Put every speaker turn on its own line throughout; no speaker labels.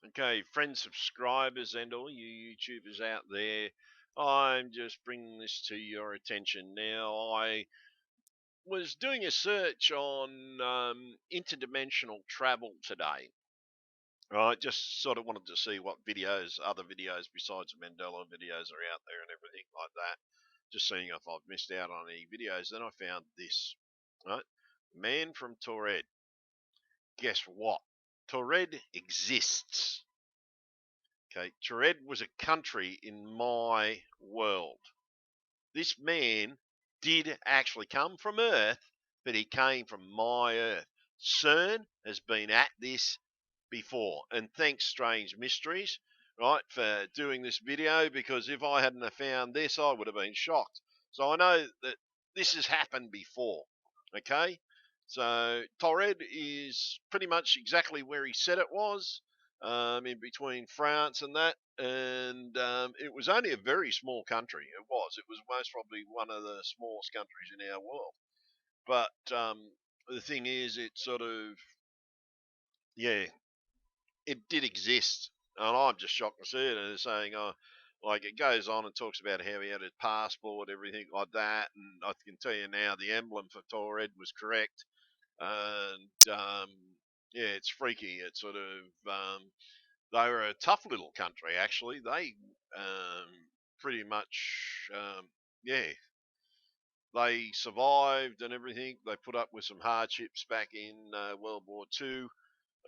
Okay, friends, subscribers, and all you YouTubers out there, I'm just bringing this to your attention now. I was doing a search on interdimensional travel today. Right, just sort of wanted to see what videos, other videos besides the Mandela videos are out there and everything like that. Just seeing if I've missed out on any videos. Then I found this. Right, man from Taured. Guess what? Taured exists. Okay, Taured was a country in my world. This man did actually come from Earth, but he came from my Earth. CERN has been at this before, and thanks Strange Mysteries, right, for doing this video, because if I hadn't have found this, I would have been shocked. So I know that this has happened before, okay? So Taured is pretty much exactly where he said it was, in between France and that, and it was only a very small country. It was most probably one of the smallest countries in our world. But the thing is, it sort of, yeah, it did exist, and I'm just shocked to see it. And it's saying, oh, like it goes on and talks about how he had his passport, everything like that. And I can tell you now, the emblem for Taured was correct. And yeah, it's freaky. It's sort of they were a tough little country, actually. They pretty much, yeah, they survived and everything. They put up with some hardships back in World War II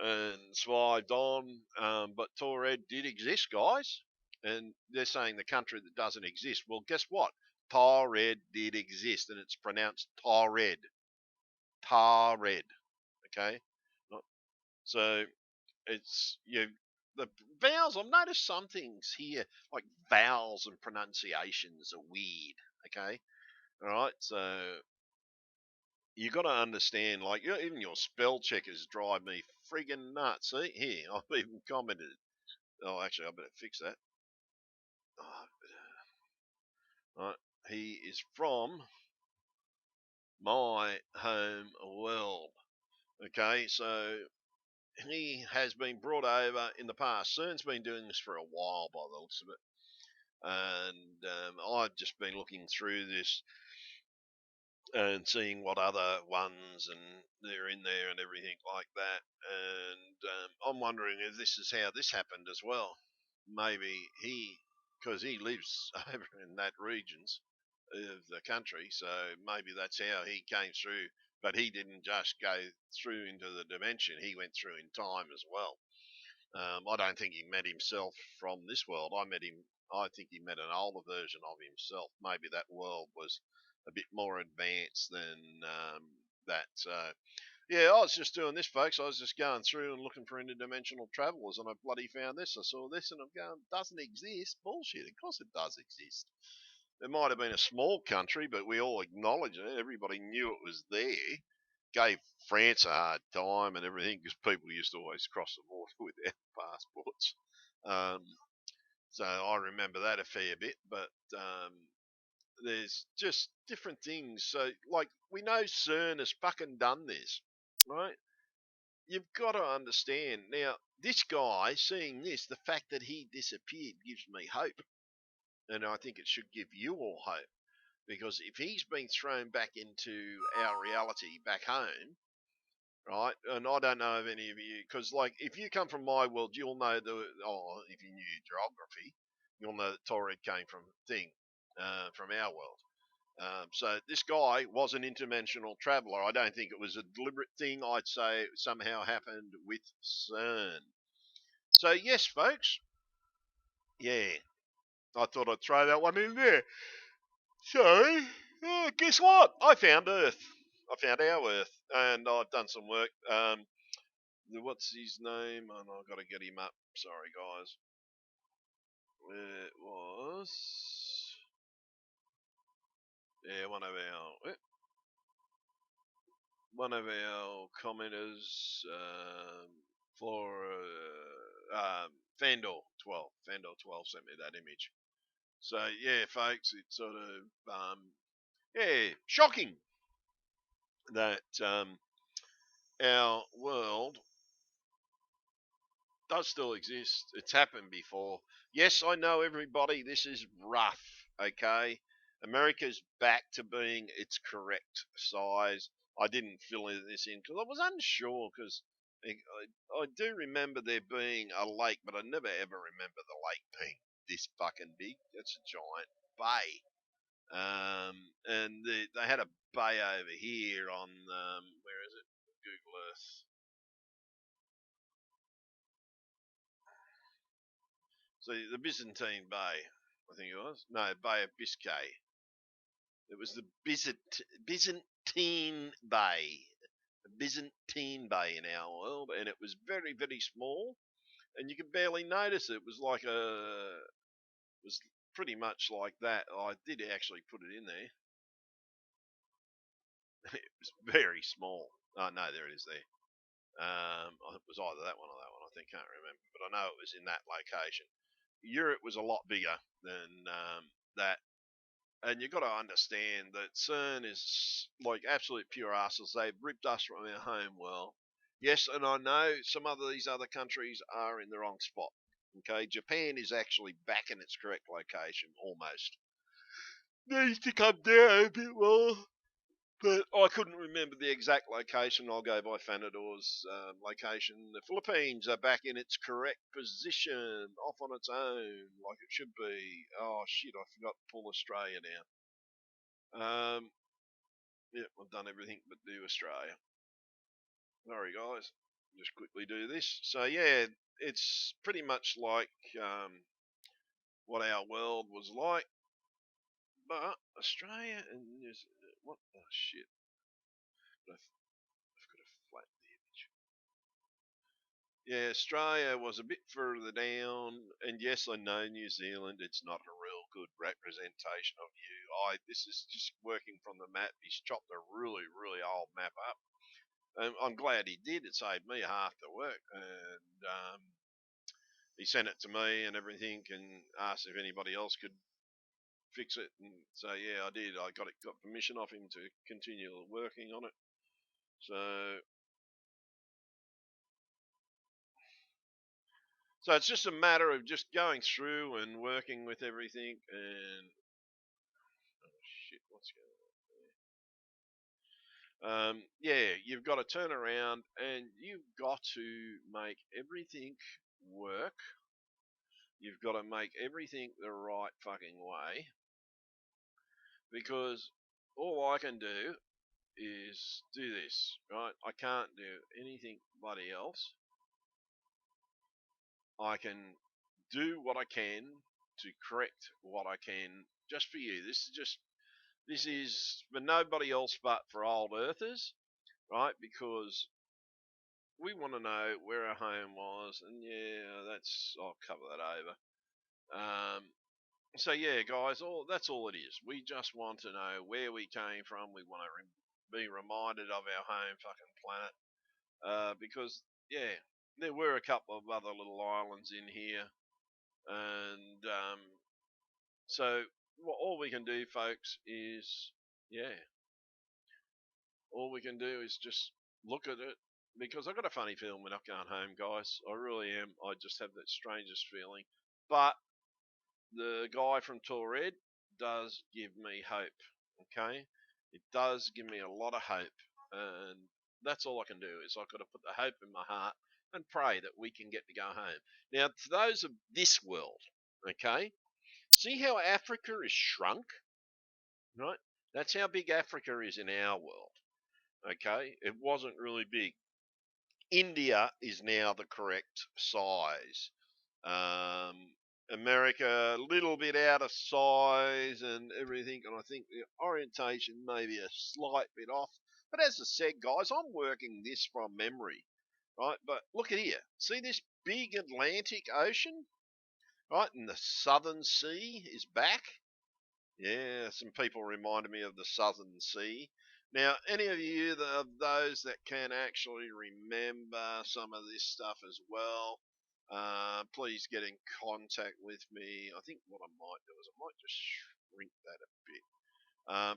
and survived on. But Taured did exist, guys. And they're saying the country that doesn't exist. Well, guess what? Taured did exist, and it's pronounced Taured. Taured. Okay? So it's the vowels. I've noticed some things here, like vowels and pronunciations are weird. Okay, all right. So you got to understand, like even your spell checkers drive me friggin' nuts. See here, I've even commented. Oh, actually, I better fix that. Oh, all right. He is from my home world. Okay, so he has been brought over in the past. CERN's been doing this for a while by the looks of it. And I've just been looking through this and seeing what other ones and they're in there and everything like that. And I'm wondering if this is how this happened as well. Maybe because he lives over in that regions of the country, so maybe that's how he came through. But he didn't just go through into the dimension; he went through in time as well. I don't think he met himself from this world. I think he met an older version of himself. Maybe that world was a bit more advanced than that. So, yeah, I was just doing this, folks. I was just going through and looking for interdimensional travelers, and I bloody found this. I saw this, and I'm going, doesn't exist. Bullshit. Of course it does exist. It might have been a small country, but we all acknowledge it. Everybody knew it was there. Gave France a hard time and everything because people used to always cross the border without passports. Um, so I remember that a fair bit. But there's just different things. So, like, we know CERN has fucking done this, right? You've got to understand. Now, this guy, seeing this, the fact that he disappeared gives me hope. And I think it should give you all hope. Because if he's been thrown back into our reality back home, right? And I don't know if any of you, because like if you come from my world, you'll know if you knew geography, you'll know that Taured came from our world. So this guy was an interdimensional traveler. I don't think it was a deliberate thing. I'd say it somehow happened with CERN. So yes, folks, yeah, I thought I'd throw that one in there. So, guess what? I found Earth. I found our Earth, and I've done some work. What's his name? And I've got to get him up. Sorry, guys. It was yeah one of our commenters for Fandor 12. Fandor 12 sent me that image. So yeah, folks, it's sort of yeah shocking that our world does still exist. It's happened before. Yes, I know everybody. This is rough. Okay, America's back to being its correct size. I didn't fill this in because I was unsure. Because I do remember there being a lake, but I never ever remember the lake being this fucking big. It's a giant bay. And they had a bay over here on where is it? Google Earth. So the Byzantine Bay, I think it was. No, Bay of Biscay. It was the Byzantine Bay. The Byzantine Bay in our world, and it was very, very small, and you could barely notice it. It was like it was pretty much like that. I did actually put it in there. It was very small. Oh no, there it is there. It was either that one or that one. I think, can't remember, but I know it was in that location. Europe was a lot bigger than that, and you've got to understand that CERN is like absolute pure arseholes. They've ripped us from our home world. Yes, and I know some of these other countries are in the wrong spot. Okay, Japan is actually back in its correct location almost. Needs to come down a bit more. But I couldn't remember the exact location. I'll go by Fanador's location. The Philippines are back in its correct position, off on its own, like it should be. Oh shit! I forgot to pull Australia down. Yeah, I've done everything but do Australia. Sorry, guys. Just quickly do this. So yeah, it's pretty much like what our world was like, but Australia and New Zealand. What? Oh shit! I've got to flatten the image. Yeah, Australia was a bit further down, and yes, I know New Zealand. It's not a real good representation of you. This is just working from the map. He's chopped a really, really old map up. I'm glad he did. It saved me half the work, and he sent it to me and everything, and asked if anybody else could fix it. And so yeah, I did. I got permission off him to continue working on it. So So it's just a matter of just going through and working with everything and oh shit, what's going on? Yeah, you've got to turn around and you've got to make everything work. You've got to make everything the right fucking way because all I can do is do this, right? I can't do anything bloody else. I can do what I can to correct what I can just for you. This is for nobody else but for old earthers, right? Because we want to know where our home was, and yeah, I'll cover that over. So yeah, guys, all that's all it is. We just want to know where we came from. We want to be reminded of our home fucking planet, because yeah, there were a couple of other little islands in here, and so all we can do, folks, is yeah, all we can do is just look at it because I got a funny feeling we're not going home, guys. I really am. I just have that strangest feeling. But the guy from taured does give me hope. Okay, it does give me a lot of hope, and that's all I can do is I've got to put the hope in my heart and pray that we can get to go home. Now, to those of this world, okay, see how Africa is shrunk, right? That's how big Africa is in our world. Okay, it wasn't really big. India is now the correct size. Um, America, a little bit out of size and everything, and I think the orientation may be a slight bit off. But as I said, guys, I'm working this from memory, right? But look at here. See this big Atlantic Ocean, right? And the Southern Sea is back. Yeah, some people reminded me of the Southern Sea. Now, any of you of those that can actually remember some of this stuff as well, please get in contact with me. I think what I might do is I might just shrink that a bit.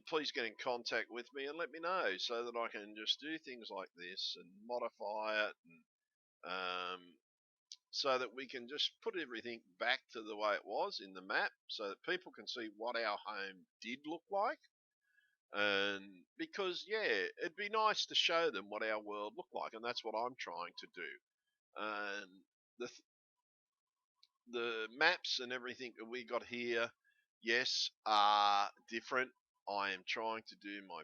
Please get in contact with me and let me know so that I can just do things like this and modify it and um, so that we can just put everything back to the way it was in the map so that people can see what our home did look like. And because, yeah, it'd be nice to show them what our world looked like, and that's what I'm trying to do. And the the maps and everything that we got here, yes, are different. I am trying to do my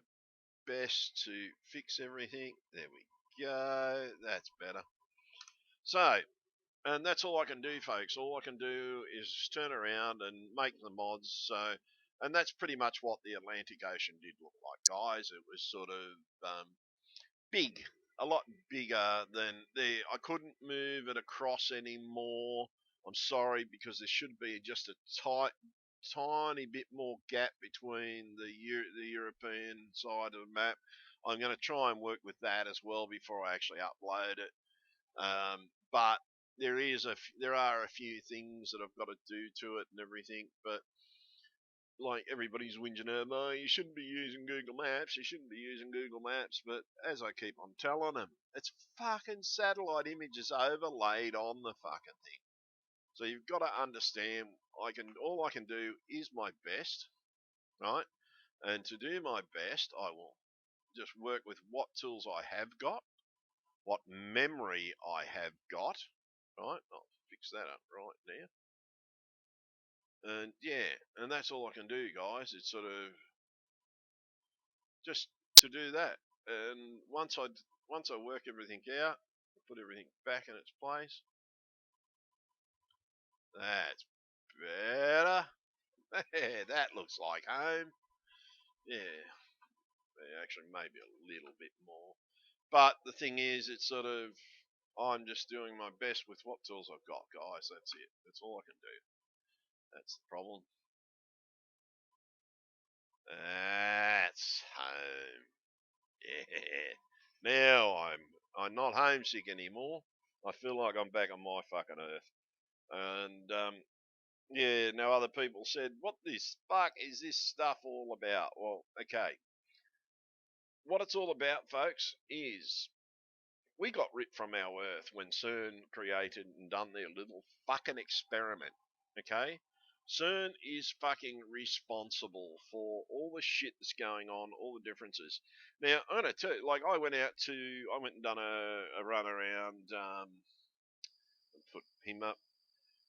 best to fix everything. There we go. That's better. So, and that's all I can do, folks. All I can do is turn around and make the mods. So, and that's pretty much what the Atlantic Ocean did look like, guys. It was sort of big, a lot bigger than the. I couldn't move it across anymore. I'm sorry, because there should be just a tiny bit more gap between the European side of the map. I'm going to try and work with that as well before I actually upload it. But there are a few things that I've got to do to it and everything. But like everybody's whinging at me, you shouldn't be using Google Maps. You shouldn't be using Google Maps. But as I keep on telling them, it's fucking satellite images overlaid on the fucking thing. So you've got to understand. All I can do is my best, right? And to do my best, I will just work with what tools I have got, what memory I have got, right? I'll fix that up right now. And yeah, and that's all I can do, guys. It's sort of just to do that. And once I work everything out, put everything back in its place. That's better. That looks like home. Yeah, actually maybe a little bit more. But the thing is, it's sort of I'm just doing my best with what tools I've got, guys. That's it. That's all I can do. That's the problem. That's home. Yeah. Now I'm not homesick anymore. I feel like I'm back on my fucking earth. And yeah, now other people said, "What this fuck is this stuff all about?" Well, okay. What it's all about, folks, is we got ripped from our Earth when CERN created and done their little fucking experiment. Okay? CERN is fucking responsible for all the shit that's going on, all the differences. Now, I'm going to tell you, like, I went and done a run around, put him up.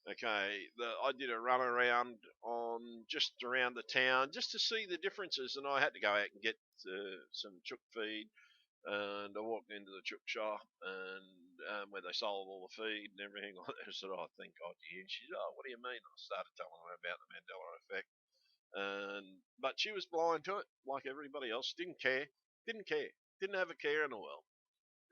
Okay, I did a run around on just around the town just to see the differences, and I had to go out and get some chook feed, and I walked into the chook shop and where they sold all the feed and everything like that. I said, "Oh, thank God to you." She said, "Oh, what do you mean?" I started telling her about the Mandela effect, and but she was blind to it, like everybody else. Didn't care, didn't have a care in the world,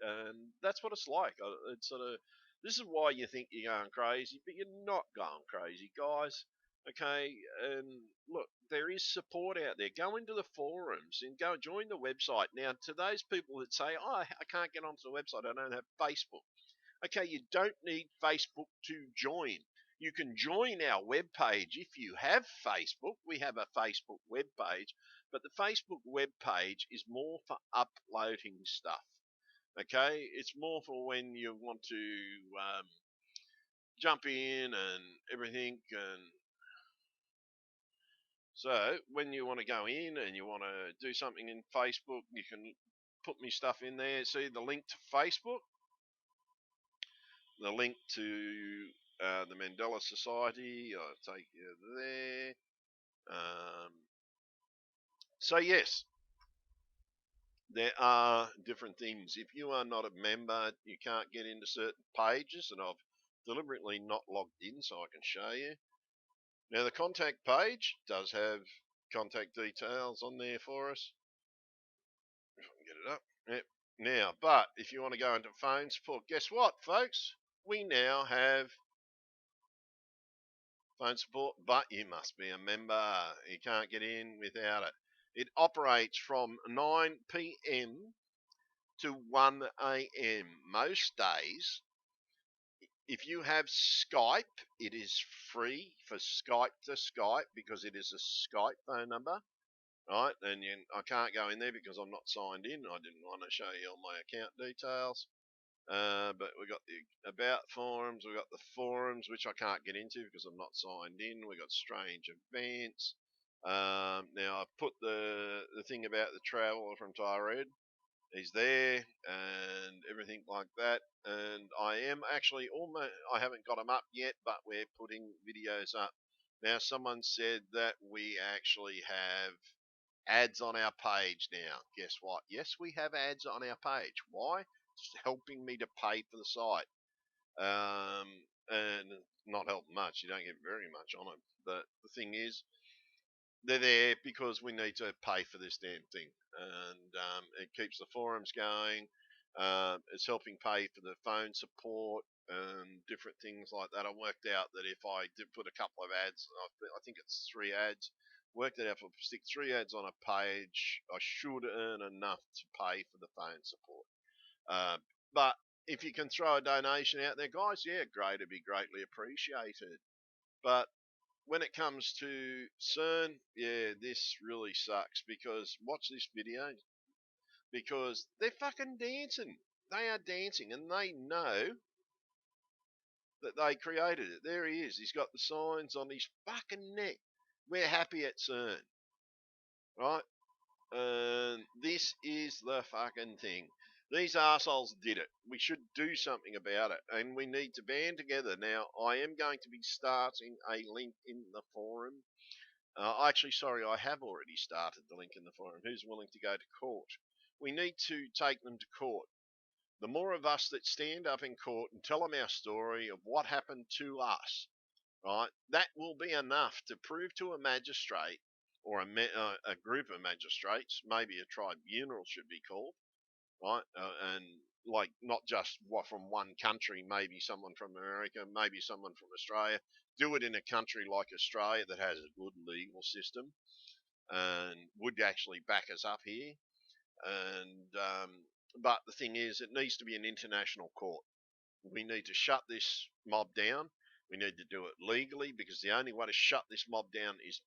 and that's what it's like. It's sort of this is why you think you're going crazy, but you're not going crazy, guys. Okay, and look, there is support out there. Go into the forums and go join the website. Now, to those people that say, "Oh, I can't get onto the website, I don't have Facebook." Okay, you don't need Facebook to join. You can join our webpage if you have Facebook. We have a Facebook webpage, but the Facebook webpage is more for uploading stuff. Okay, it's more for when you want to um, jump in and everything. And so when you want to go in and you want to do something in Facebook, you can put me stuff in there. See the link to Facebook, the link to the Mandela Society. I'll take you there. Um, so yes, there are different things. If you are not a member, you can't get into certain pages, and I've deliberately not logged in so I can show you. Now, the contact page does have contact details on there for us. If I can get it up. Yep. Now, but if you want to go into phone support, guess what, folks? We now have phone support, but you must be a member. You can't get in without it. It operates from 9 p.m. to 1 a.m. most days. If you have Skype, it is free for Skype to Skype because it is a Skype phone number. Right, and I can't go in there because I'm not signed in. I didn't want to show you all my account details. But we got the about forums, we got the forums, which I can't get into because I'm not signed in. We got strange events. Now I've put the thing about the traveller from Taured. He's there and everything like that. And I am actually almost, I haven't got them up yet, but we're putting videos up. Now, someone said that we actually have ads on our page now. Guess what? Yes, we have ads on our page. Why? It's helping me to pay for the site. And not helping much. You don't get very much on it. But the thing is, they're there because we need to pay for this damn thing, and it keeps the forums going. It's helping pay for the phone support and different things like that. I worked out that if I did put a couple of ads, I think it's 3 ads. Worked it out, if I stick 3 ads on a page, I should earn enough to pay for the phone support. But if you can throw a donation out there, guys, yeah, great, it'd be greatly appreciated. But when it comes to CERN, yeah, this really sucks because watch this video because they're fucking dancing. They are dancing and they know that they created it. There he is. He's got the signs on his fucking neck. We're happy at CERN, right? And this is the fucking thing. These arseholes did it. We should do something about it. And we need to band together. Now, I am going to be starting a link in the forum. Actually, sorry, I have already started the link in the forum. Who's willing to go to court? We need to take them to court. The more of us that stand up in court and tell them our story of what happened to us, right, that will be enough to prove to a magistrate or a group of magistrates, maybe a tribunal should be called, right, and like not just from one country, maybe someone from America, maybe someone from Australia. Do it in a country like Australia that has a good legal system and would actually back us up here. And but the thing is, it needs to be an international court. We need to shut this mob down. We need to do it legally because the only way to shut this mob down is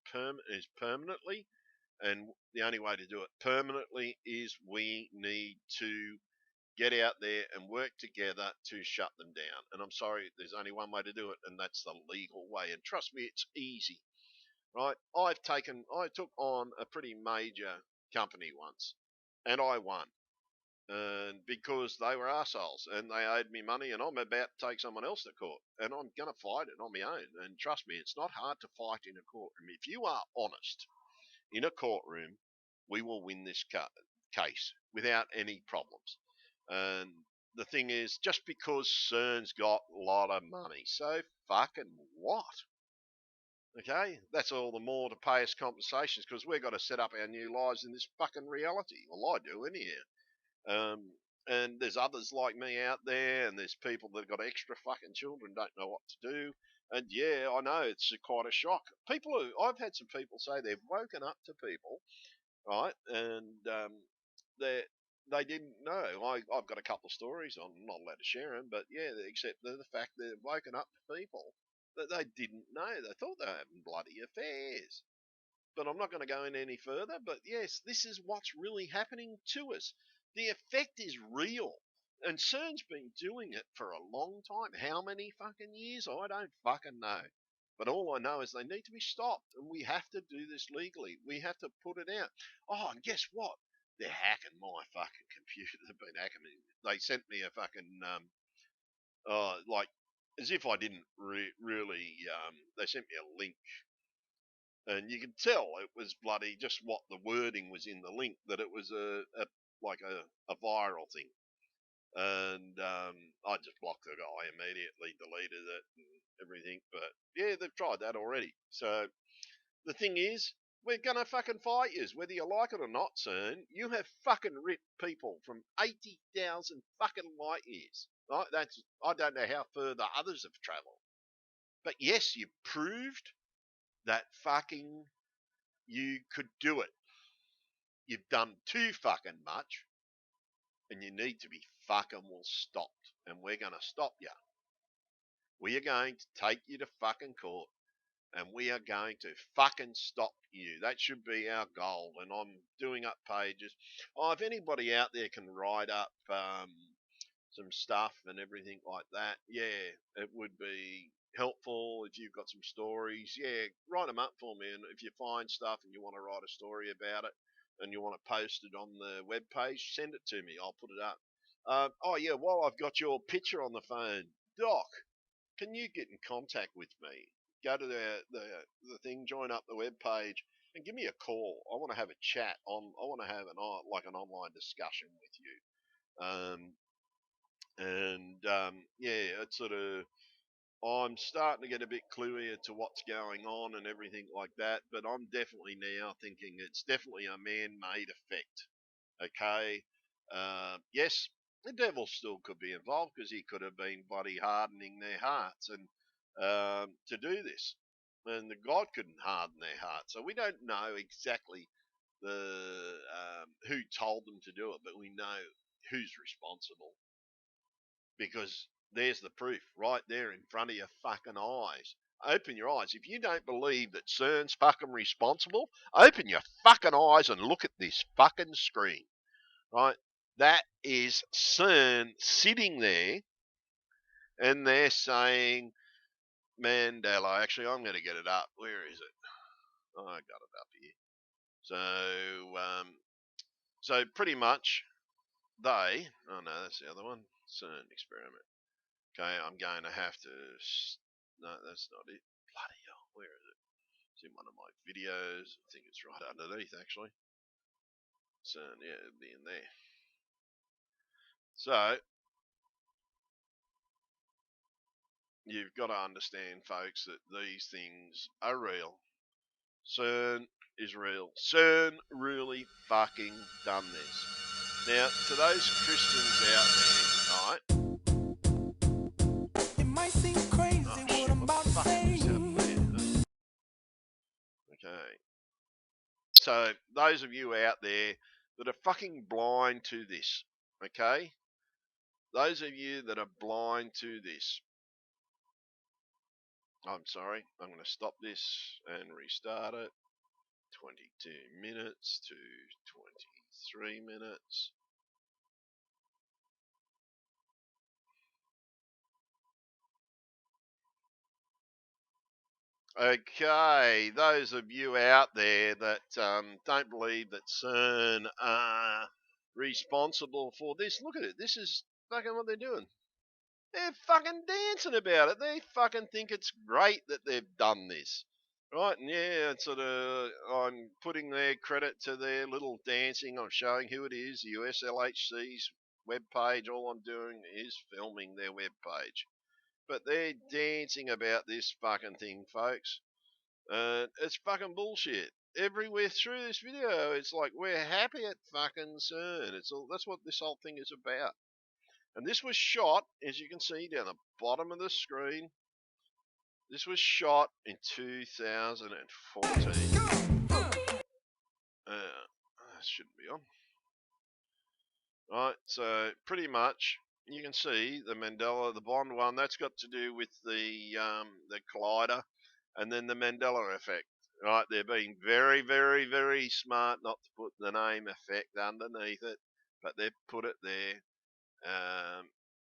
permanently, and the only way to do it permanently is we need to get out there and work together to shut them down. And I'm sorry, there's only one way to do it, and that's the legal way. And trust me, it's easy, right? I took on a pretty major company once, and I won. And because they were assholes and they owed me money, and I'm about to take someone else to court, and I'm going to fight it on my own. And trust me, it's not hard to fight in a courtroom. If you are honest in a courtroom, we will win this case without any problems. And the thing is, just because CERN's got a lot of money, so fucking what? Okay, that's all the more to pay us compensations because we've got to set up our new lives in this fucking reality. Well, I do anyhow. And there's others like me out there, and there's people that have got extra fucking children, don't know what to do. And yeah, I know it's quite a shock. I've had some people say they've woken up to people, right, and they they didn't know. I've got a couple of stories. I'm not allowed to share them, but yeah, except the fact they've woken up to people that they didn't know. They thought they were having bloody affairs. But I'm not going to go in any further. But yes, this is what's really happening to us. The effect is real. And CERN's been doing it for a long time. How many fucking years? I don't fucking know. But all I know is they need to be stopped. And we have to do this legally. We have to put it out. Oh, and guess what? They're hacking my fucking computer. They've been hacking me. They sent me a fucking, like, as if I didn't really, they sent me a link, and you could tell it was bloody just what the wording was in the link, that it was a viral thing. And I just blocked the guy immediately, deleted it and everything. But yeah, they've tried that already. So the thing is, we're gonna fucking fight you, whether you like it or not, CERN. You have fucking ripped people from 80,000 fucking light years. Right? I don't know how further others have travelled, but yes, you proved that fucking you could do it. You've done too fucking much, and you need to be fucking well stopped. And we're going to stop you. We are going to take you to fucking court, and we are going to fucking stop you. That should be our goal. And I'm doing up pages. Oh, if anybody out there can write up some stuff and everything like that, yeah, it would be helpful if you've got some stories. Yeah, write them up for me. And if you find stuff and you want to write a story about it and you want to post it on the web page, send it to me. I'll put it up. Oh yeah, while I've got your picture on the phone, Doc, can you get in contact with me? Go to the thing, join up the web page, and give me a call. I want to have a chat on. I want to have an online discussion with you. Yeah, it's sort of, I'm starting to get a bit cluey to what's going on and everything like that. But I'm definitely now thinking it's definitely a man-made effect. Okay. Yes, the devil still could be involved because he could have been bloody hardening their hearts and to do this, and the God couldn't harden their hearts. So we don't know exactly the who told them to do it, but we know who's responsible because there's the proof right there in front of your fucking eyes. Open your eyes. If you don't believe that CERN's fucking responsible, open your fucking eyes and look at this fucking screen. Right? That is CERN sitting there and they're saying Mandela. Actually, I'm going to get it up. Where is it? Oh, I got it up here. So pretty much they, oh no, that's the other one. CERN experiment. Okay, I'm going to have to, no, that's not it. Bloody hell, where is it? It's in one of my videos. I think it's right underneath actually. CERN, yeah, it'll be in there. So, you've got to understand, folks, that these things are real. CERN is real. CERN really fucking done this. Now, to those Christians out there, right?
It might seem crazy what I'm about to say.
Okay. So, those of you out there that are fucking blind to this, okay? Those of you that are blind to this, I'm sorry, I'm going to stop this and restart it. 22 minutes to 23 minutes. Okay, those of you out there that don't believe that CERN are responsible for this, look at it. This is fucking what they're doing. They're fucking dancing about it. They fucking think it's great that they've done this. Right, and yeah, it's sort of, I'm putting their credit to their little dancing. I'm showing who it is, the USLHC's webpage. All I'm doing is filming their webpage. But they're dancing about this fucking thing, folks. It's fucking bullshit. Everywhere through this video, it's like we're happy at fucking CERN. It's all, that's what this whole thing is about. And this was shot, as you can see down the bottom of the screen. This was shot in 2014. Shouldn't be on. Right, so pretty much you can see the Mandela, the Bond one. That's got to do with the collider, and then the Mandela effect. Right, they're being very, very, very smart not to put the name effect underneath it, but they've put it there.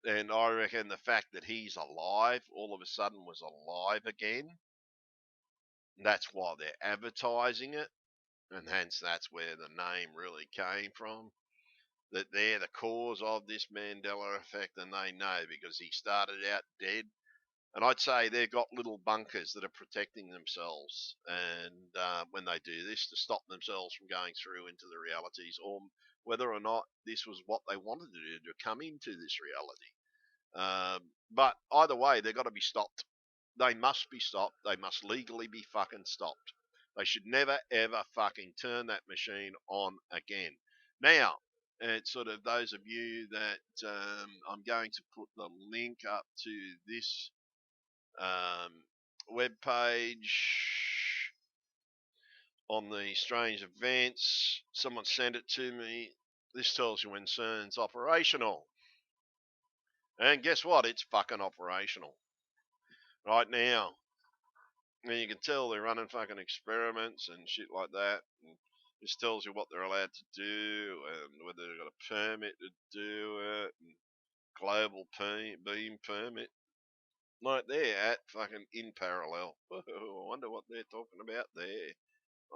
And I reckon the fact that he's alive, all of a sudden was alive again. That's why they're advertising it, and hence that's where the name really came from. That they're the cause of this Mandela effect, and they know because he started out dead. And I'd say they've got little bunkers that are protecting themselves, and when they do this, to stop themselves from going through into the realities, or whether or not this was what they wanted to do to come into this reality. But either way, they've got to be stopped. They must be stopped. They must legally be fucking stopped. They should never ever fucking turn that machine on again. Now, it's sort of those of you that I'm going to put the link up to this web page on the strange events. Someone sent it to me. This tells you when CERN's operational. And guess what? It's fucking operational right now. And you can tell they're running fucking experiments and shit like that. And this tells you what they're allowed to do and whether they've got a permit to do it and global beam permit. Like they're at fucking in parallel. I wonder what they're talking about there.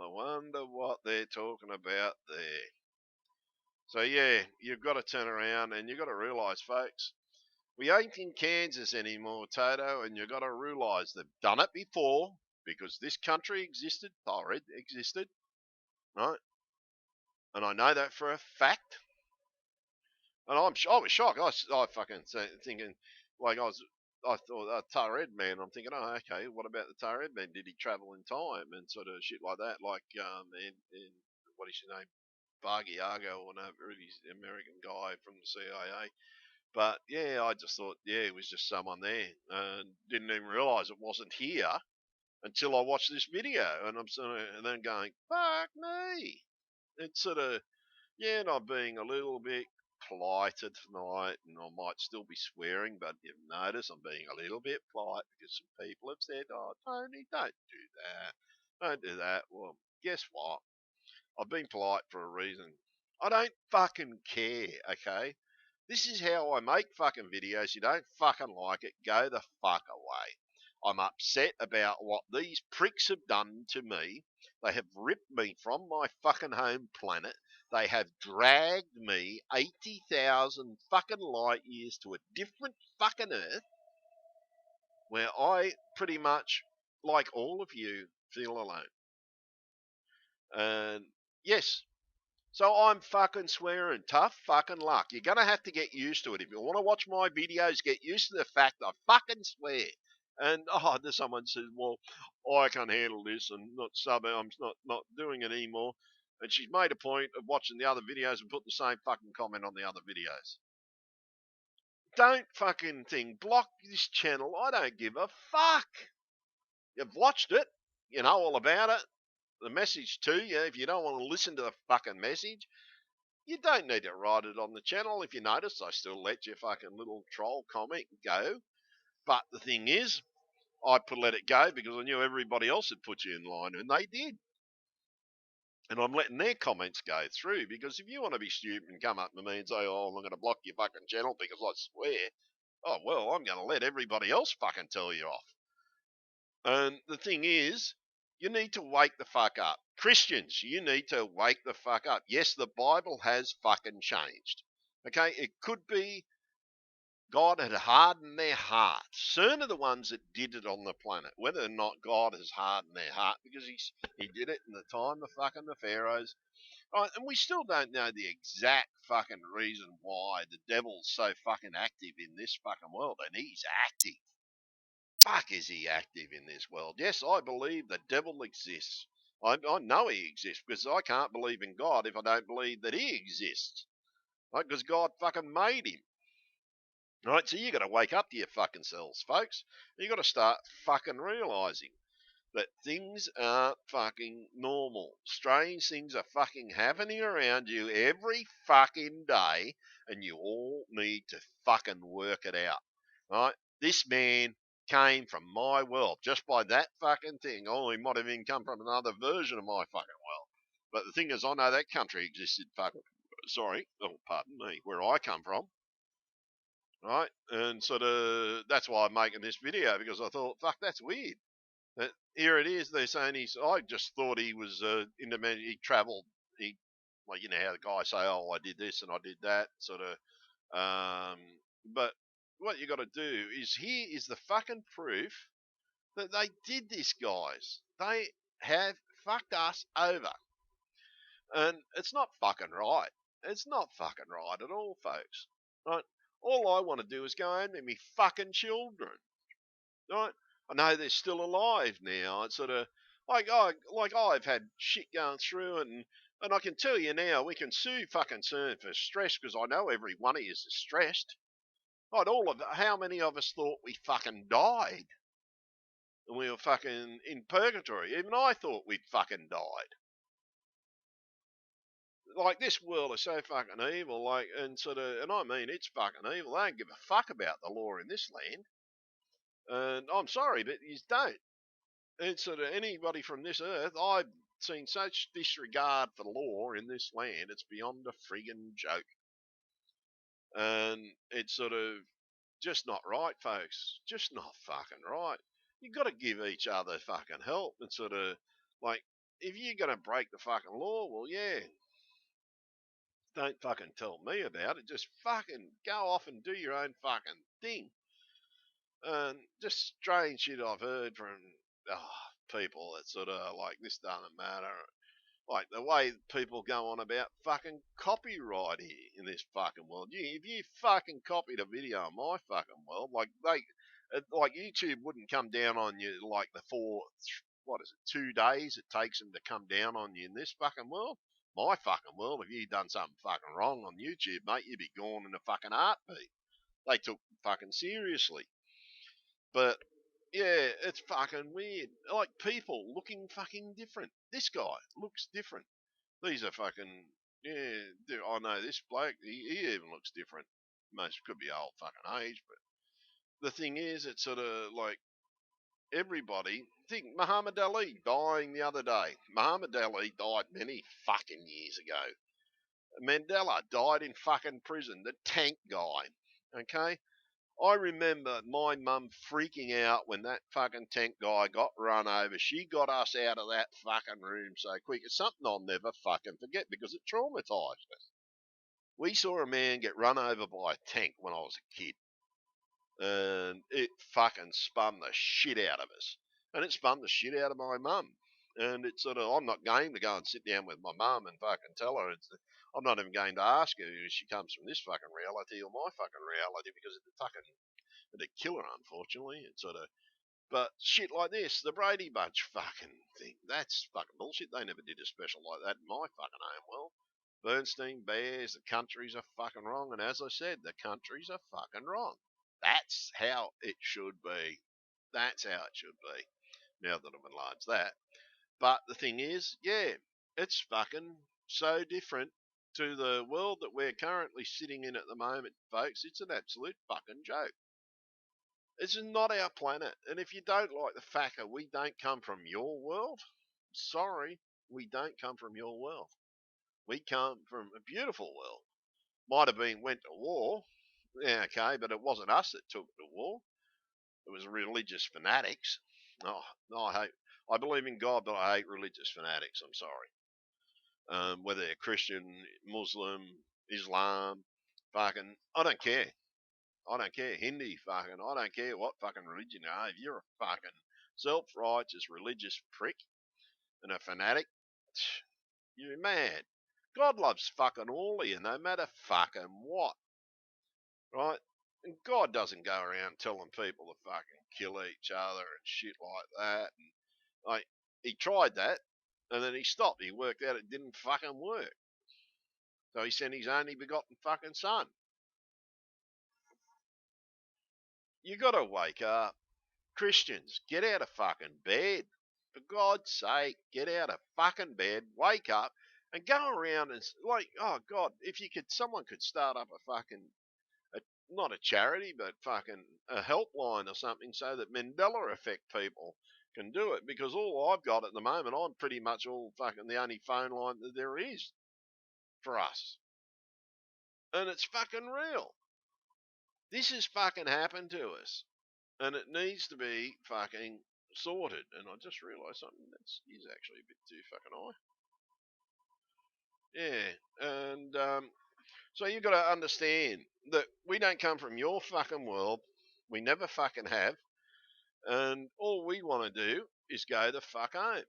I wonder what they're talking about there. So yeah, you've got to turn around and you've got to realise, folks, we ain't in Kansas anymore, Toto, and you've got to realise they've done it before because this country existed, taured existed, right? And I know that for a fact. And I was shocked. I fucking thinking, like I thought Taured man. I'm thinking, oh, okay. What about the Taured man? Did he travel in time and sort of shit like that? Like in what is his name, Bargiago or whatever, he's the American guy from the CIA. But yeah, I just thought, yeah, it was just someone there, and didn't even realise it wasn't here until I watched this video, and I'm sort of and then going, fuck me. It's sort of yeah, and I'm being a little bit politer tonight, and I might still be swearing, but you've noticed I'm being a little bit polite because some people have said, "Oh, Tony, don't do that. Don't do that." Well, guess what? I've been polite for a reason. I don't fucking care, okay? This is how I make fucking videos. You don't fucking like it, go the fuck away. I'm upset about what these pricks have done to me. They have ripped me from my fucking home planet. They have dragged me 80,000 fucking light years to a different fucking Earth where I pretty much, like all of you, feel alone. And yes, so I'm fucking swearing. Tough fucking luck. You're going to have to get used to it. If you want to watch my videos, get used to the fact I fucking swear. And there's someone says, well, I can't handle this and I'm not doing it anymore. And she's made a point of watching the other videos and put the same fucking comment on the other videos. Don't fucking block this channel. I don't give a fuck. You've watched it. You know all about it. The message to you, if you don't want to listen to the fucking message, you don't need to write it on the channel. If you notice, I still let your fucking little troll comment go. But the thing is, I let it go because I knew everybody else had put you in line, and they did. And I'm letting their comments go through because if you want to be stupid and come up to me and say, oh, I'm going to block your fucking channel because I swear, oh, well, I'm going to let everybody else fucking tell you off. And the thing is, you need to wake the fuck up. Christians, you need to wake the fuck up. Yes, the Bible has fucking changed. Okay, it could be God had hardened their hearts. Certain are the ones that did it on the planet. Whether or not God has hardened their heart, because he did it in the time of fucking the pharaohs. Right, and we still don't know the exact fucking reason why the devil's so fucking active in this fucking world, and he's active. Fuck, is he active in this world? Yes, I believe the devil exists. I know he exists because I can't believe in God if I don't believe that he exists. Right? Because God fucking made him. Right? So you got to wake up to your fucking selves, folks. You got to start fucking realizing that things aren't fucking normal. Strange things are fucking happening around you every fucking day, and you all need to fucking work it out. Right? This man came from my world just by that fucking thing. Oh, he might have even come from another version of my fucking world. But the thing is, I know that country existed fucking, sorry, oh, pardon me, where I come from. Right? And sort of, that's why I'm making this video because I thought, fuck, that's weird. Here it is. They're saying I just thought he was Indonesian. He travelled. He, like you know how the guys say, "Oh, I did this and I did that," sort of. But what you got to do is here is the fucking proof that they did this, guys. They have fucked us over, and it's not fucking right. It's not fucking right at all, folks. Right? All I want to do is go home to me fucking children. Right? I know they're still alive now. It's sort of like I've had shit going through, and I can tell you now, we can sue fucking CERN for stress because I know every one of you is stressed. Right, how many of us thought we fucking died and we were fucking in purgatory? Even I thought we'd fucking died. Like this world is so fucking evil, like and I mean it's fucking evil. They don't give a fuck about the law in this land. And I'm sorry, but you don't. And sort of anybody from this earth, I've seen such disregard for law in this land, it's beyond a friggin' joke. And it's sort of just not right, folks. Just not fucking right. You got to give each other fucking help and sort of like, if you're going to break the fucking law, well, yeah, don't fucking tell me about it. Just fucking go off and do your own fucking thing. And just strange shit I've heard from people that sort of like, this doesn't matter. Like the way people go on about fucking copyright here in this fucking world. If you fucking copied a video in my fucking world, like YouTube wouldn't come down on you like what is it, 2 days it takes them to come down on you in this fucking world. My fucking world, if you done something fucking wrong on YouTube, mate, you'd be gone in a fucking heartbeat. They took fucking seriously. But yeah, it's fucking weird. Like people looking fucking different. This guy looks different. These are fucking, yeah. I know this bloke. He even looks different. Most could be old fucking age, but the thing is, it's sort of like everybody. Think Muhammad Ali dying the other day. Muhammad Ali died many fucking years ago. Mandela died in fucking prison. The tank guy. Okay, I remember my mum freaking out when that fucking tank guy got run over. She got us out of that fucking room so quick. It's something I'll never fucking forget because it traumatised us. We saw a man get run over by a tank when I was a kid, and it fucking spun the shit out of us. And it spun the shit out of my mum. And it's sort of, I'm not game to go and sit down with my mum and fucking tell her. I'm not even going to ask her if she comes from this fucking reality or my fucking reality because it's fucking it'd kill her, unfortunately. It's sort of, but shit like this, the Brady Bunch fucking thing, that's fucking bullshit. They never did a special like that in my fucking home world. Bernstein Bears, the countries are fucking wrong, and as I said, the countries are fucking wrong. That's how it should be. That's how it should be. Now that I've enlarged that, but the thing is, yeah, it's fucking so different to the world that we're currently sitting in at the moment, folks. It's an absolute fucking joke. This is not our planet. And if you don't like the fact that we don't come from your world, sorry, we don't come from your world. We come from a beautiful world. Might have been went to war, yeah, okay, but it wasn't us that took it to war. It was religious fanatics. Oh, no, I believe in God, but I hate religious fanatics. I'm sorry. Whether they're Christian, Muslim, Islam, fucking, I don't care. I don't care. Hindi, fucking, I don't care what fucking religion you are. If you're a fucking self-righteous religious prick and a fanatic, you're mad. God loves fucking all of you, no matter fucking what, right? And God doesn't go around telling people to fucking kill each other and shit like that. And like, he tried that, and then he stopped. He worked out it didn't fucking work. So he sent his only begotten fucking son. You got to wake up. Christians, get out of fucking bed. For God's sake, get out of fucking bed, wake up, and go around and like, oh God, if you could, someone could start up a fucking, not a charity, but fucking a helpline or something, so that Mandela effect people can do it. Because all I've got at the moment, I'm pretty much all fucking the only phone line that there is for us, and it's fucking real. This has fucking happened to us. And it needs to be fucking sorted. And I just realised something is actually a bit too fucking high. Yeah, and so you've got to understand that we don't come from your fucking world. We never fucking have, and all we want to do is go the fuck home,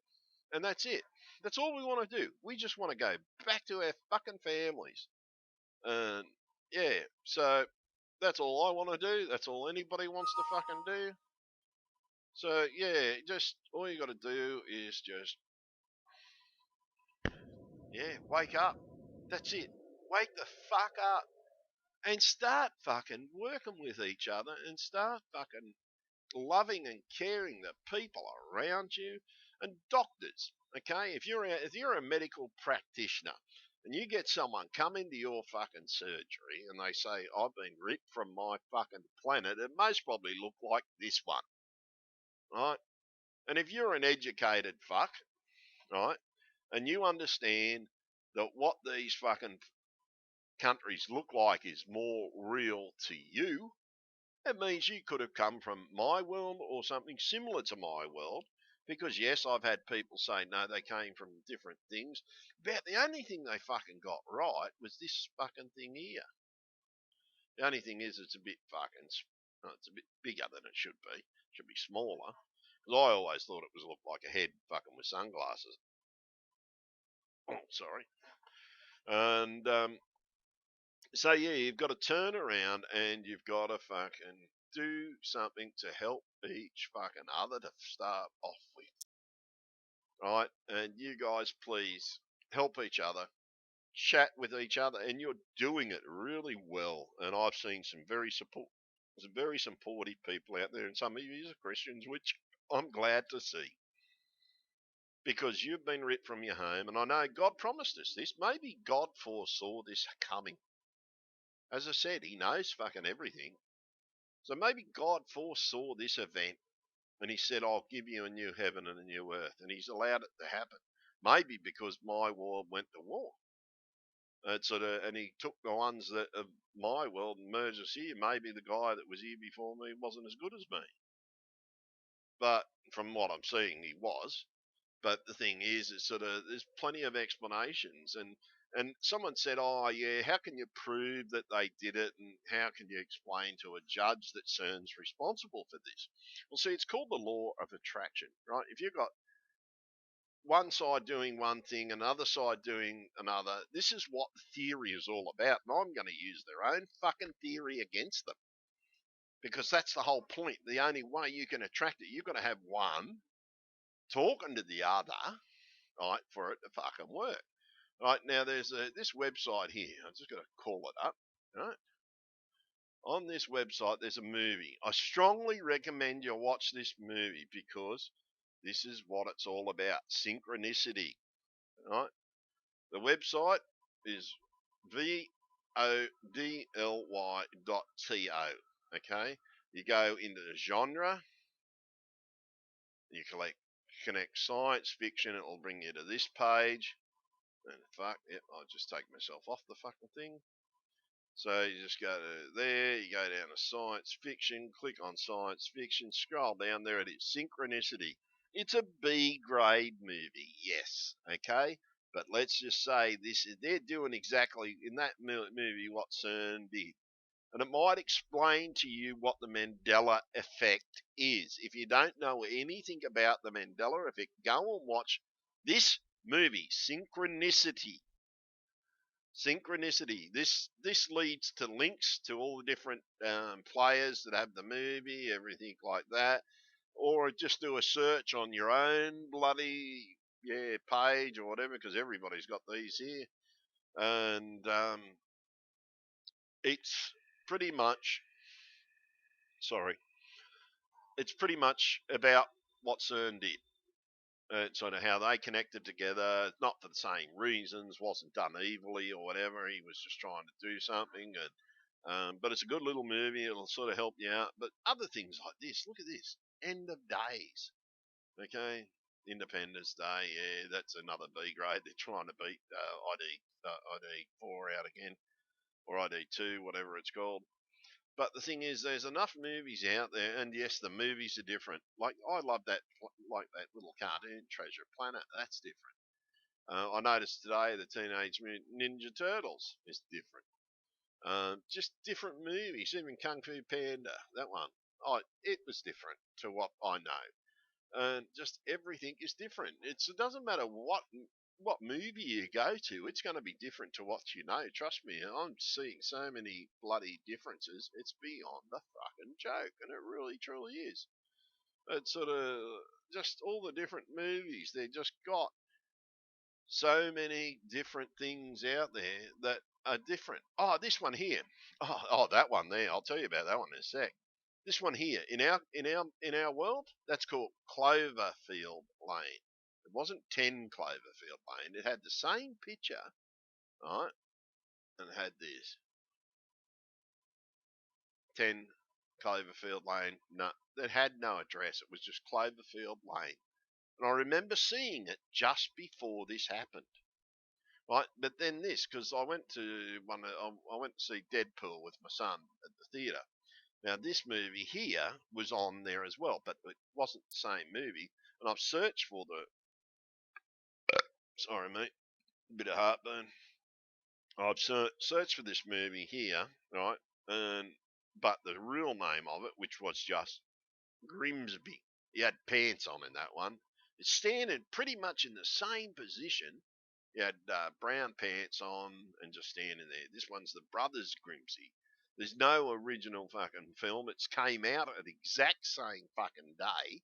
and that's it. That's all we want to do. We just want to go back to our fucking families, and yeah. So that's all I want to do. That's all anybody wants to fucking do. So yeah, just all you got to do is just wake up. That's it. Wake the fuck up and start fucking working with each other and start fucking loving and caring the people around you and doctors. Okay, if you're a medical practitioner and you get someone come into your fucking surgery and they say I've been ripped from my fucking planet, it most probably look like this one, right? And if you're an educated fuck, right, and you understand that what these fucking countries look like is more real to you, it means you could have come from my world or something similar to my world. Because yes, I've had people say no, they came from different things. But the only thing they fucking got right was this fucking thing here. The only thing is, it's a bit fucking, it's a bit bigger than it should be. It should be smaller. Because I always thought it was looked like a head fucking with sunglasses. Oh, sorry. And so yeah, you've got to turn around and you've got to fucking do something to help each fucking other to start off with, right? And you guys, please help each other, chat with each other, and you're doing it really well. And I've seen some very supportive people out there, and some of you are Christians, which I'm glad to see. Because you've been ripped from your home, and I know God promised us this. Maybe God foresaw this coming. As I said, He knows fucking everything. So maybe God foresaw this event and He said, I'll give you a new heaven and a new earth. And He's allowed it to happen. Maybe because my world went to war. And He took the ones that of my world and merged us here. Maybe the guy that was here before me wasn't as good as me. But from what I'm seeing, he was. But the thing is there's plenty of explanations, and someone said, "Oh yeah, how can you prove that they did it, and how can you explain to a judge that CERN's responsible for this?" Well, see, it's called the law of attraction, right? If you've got one side doing one thing, another side doing another, this is what theory is all about, and I'm going to use their own fucking theory against them because that's the whole point. The only way you can attract it, you've got to have one talking to the other, right, for it to fucking work. Right, now there's this website here. I'm just going to call it up. Right, on this website, there's a movie. I strongly recommend you watch this movie because this is what it's all about: synchronicity. Right, the website is vodly.to. Okay, you go into the genre, you connect science fiction. It will bring you to this page. And fuck, yep, I'll just take myself off the fucking thing. So you just go to there, you go down to science fiction, click on science fiction, scroll down, there it is, Synchronicity. It's a B grade movie, yes, okay? But let's just say they're doing exactly in that movie what CERN did. And it might explain to you what the Mandela effect is. If you don't know anything about the Mandela effect, go and watch this movie, Synchronicity. This leads to links to all the different players that have the movie, everything like that, or just do a search on your own bloody page or whatever, because everybody's got these here, and it's pretty much sorry, it's pretty much about what CERN did. Sort of how they connected together, not for the same reasons, wasn't done evilly or whatever. He was just trying to do something, and but it's a good little movie. It'll sort of help you out. But other things like this, look at this, End of Days, okay, Independence Day, yeah, that's another B grade. They're trying to beat ID4 out again, or ID2, whatever it's called. But the thing is, there's enough movies out there, and yes, the movies are different. Like I love that little cartoon Treasure Planet. That's different. I noticed today the Teenage Mutant Ninja Turtles is different. Just different movies. Even Kung Fu Panda, that one. Oh, it was different to what I know. And just everything is different. It doesn't matter what movie you go to, it's going to be different to what you know. Trust me, I'm seeing so many bloody differences. It's beyond a fucking joke, and it really truly is. It's sort of just all the different movies. They just got so many different things out there that are different. Oh, this one here. That one there. I'll tell you about that one in a sec. This one here in our world, that's called Cloverfield Lane. It wasn't 10 Cloverfield Lane. It had the same picture, right? And it had this 10 Cloverfield Lane. No, it had no address. It was just Cloverfield Lane. And I remember seeing it just before this happened. right? But then this, because I went to I went to see Deadpool with my son at the theatre. Now this movie here was on there as well, but it wasn't the same movie. And I've searched for the sorry mate, bit of heartburn. I've searched for this movie here, right? And but the real name of it, which was just Grimsby, he had pants on in that one. It's standing pretty much in the same position. He had brown pants on and just standing there. This one's the Brothers Grimsby. There's no original fucking film. It's came out at the exact same fucking day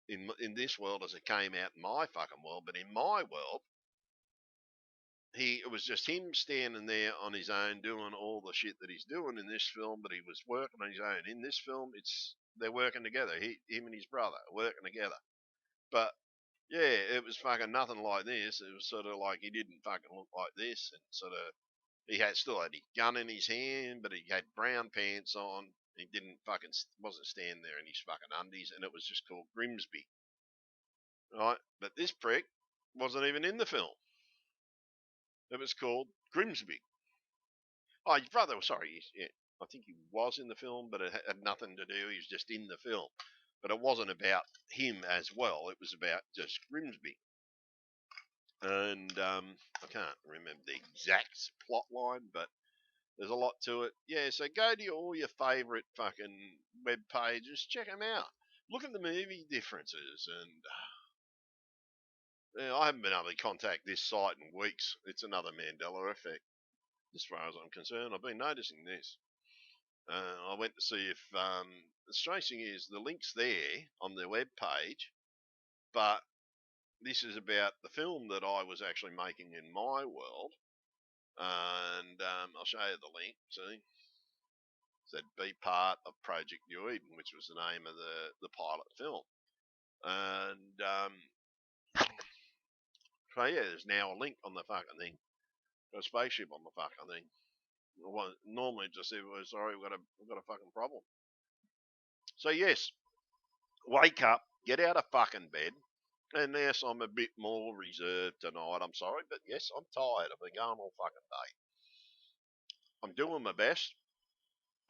in this world as it came out in my fucking world. But in my world, it was just him standing there on his own doing all the shit that he's doing in this film, but he was working on his own. In this film, they're working together. Him and his brother are working together. But yeah, it was fucking nothing like this. It was sort of like he didn't fucking look like this, and sort of he had still had his gun in his hand, but he had brown pants on. He didn't fucking wasn't standing there in his fucking undies, and it was just called Grimsby, right? But this prick wasn't even in the film. It was called Grimsby. Oh, his brother. Sorry, yeah, I think he was in the film, but it had nothing to do. He was just in the film, but it wasn't about him as well. It was about just Grimsby, and I can't remember the exact plot line, but there's a lot to it. Yeah, so go to all your favourite fucking web pages, check them out. Look at the movie differences, and I haven't been able to contact this site in weeks. It's another Mandela effect, as far as I'm concerned. I've been noticing this. I went to see if the strange thing is the link's there on their web page, but this is about the film that I was actually making in my world, and I'll show you the link. See, said be part of Project New Eden, which was the name of the pilot film, and so yeah, there's now a link on the fucking thing, got a spaceship on the fucking thing. Well, normally just said, well, sorry, we've got a fucking problem. So yes, wake up, get out of fucking bed. And yes, I'm a bit more reserved tonight. I'm sorry, but yes, I'm tired. I've been going all fucking day. I'm doing my best,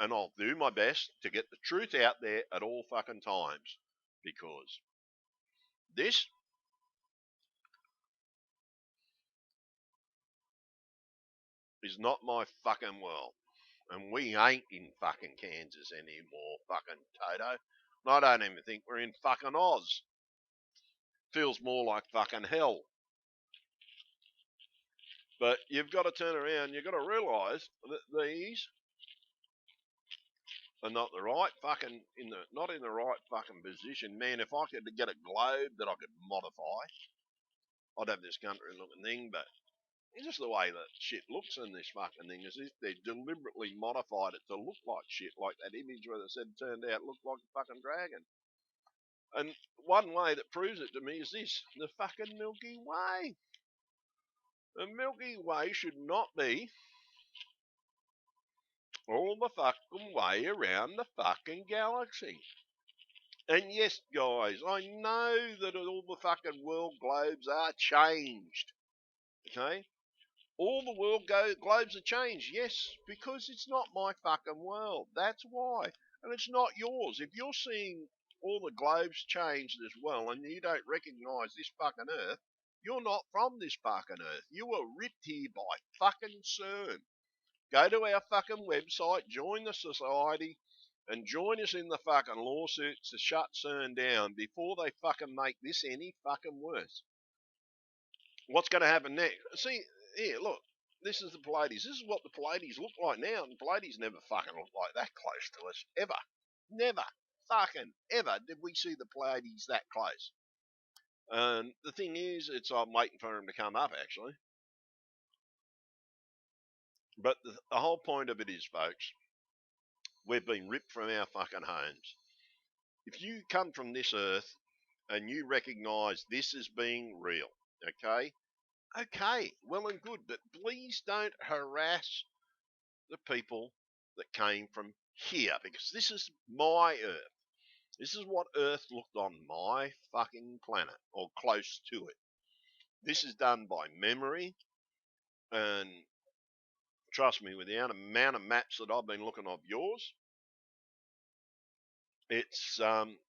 and I'll do my best to get the truth out there at all fucking times. Because this is not my fucking world. And we ain't in fucking Kansas anymore, fucking Toto. I don't even think we're in fucking Oz. Feels more like fucking hell. But you've got to turn around. You've got to realise that these are not the right fucking not in the right fucking position. Man, if I could get a globe that I could modify, I'd have this country looking thing. But it's just the way that shit looks in this fucking thing. As if they deliberately modified it to look like shit, like that image where they said turned out looked like a fucking dragon. And one way that proves it to me is this: the fucking Milky Way. The Milky Way should not be all the fucking way around the fucking galaxy. And yes, guys, I know that all the fucking world globes are changed. Okay? All the globes are changed. Yes, because it's not my fucking world. That's why. And it's not yours. If you're seeing all the globes changed as well and you don't recognise this fucking Earth, you're not from this fucking Earth. You were ripped here by fucking CERN. Go to our fucking website, join the society, and join us in the fucking lawsuits to shut CERN down before they fucking make this any fucking worse. What's going to happen next? See, here, look. This is the Pleiades. This is what the Pleiades look like now, and the Pleiades never fucking looked like that close to us. Ever. Never. Fucking ever did we see the Pleiades that close. And the thing is, I'm waiting for them to come up, actually. But the whole point of it is, folks, we've been ripped from our fucking homes. If you come from this earth and you recognise this as being real, okay? Okay, well and good, but please don't harass the people that came from here because this is my earth. This is what earth looked on my fucking planet or close to it. This is done by memory, and trust me, with the amount of maps that I've been looking of yours, it's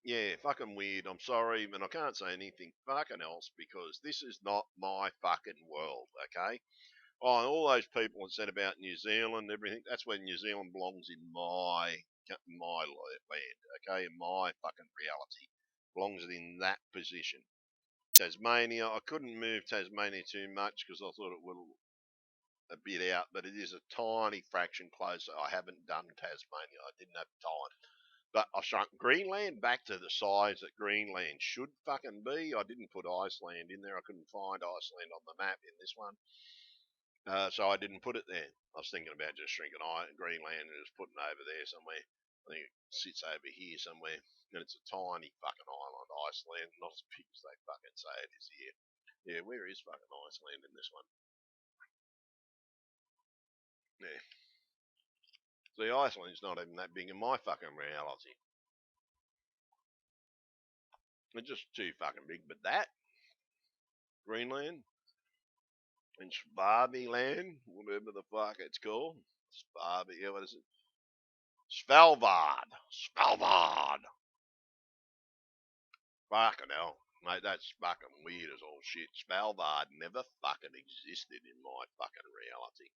yeah, fucking weird. I'm sorry, but I can't say anything fucking else because this is not my fucking world, okay? Oh, and all those people that said about New Zealand, everything, that's where New Zealand belongs in my land, okay? In my fucking reality. Belongs in that position. Tasmania, I couldn't move Tasmania too much because I thought it would a bit out, but it is a tiny fraction closer. I haven't done Tasmania. I didn't have time. But I shrunk Greenland back to the size that Greenland should fucking be. I didn't put Iceland in there. I couldn't find Iceland on the map in this one. So I didn't put it there. I was thinking about just shrinking Greenland and just putting it over there somewhere. I think it sits over here somewhere. And it's a tiny fucking island, Iceland, not as big as they fucking say it is here. Yeah, where is fucking Iceland in this one? Yeah. See, Iceland's not even that big in my fucking reality. It's just too fucking big. But that, Greenland, and Swaziland, whatever the fuck it's called. Yeah, what is it? Svalbard. Svalbard. Fucking hell. Mate, that's fucking weird as all shit. Svalbard never fucking existed in my fucking reality.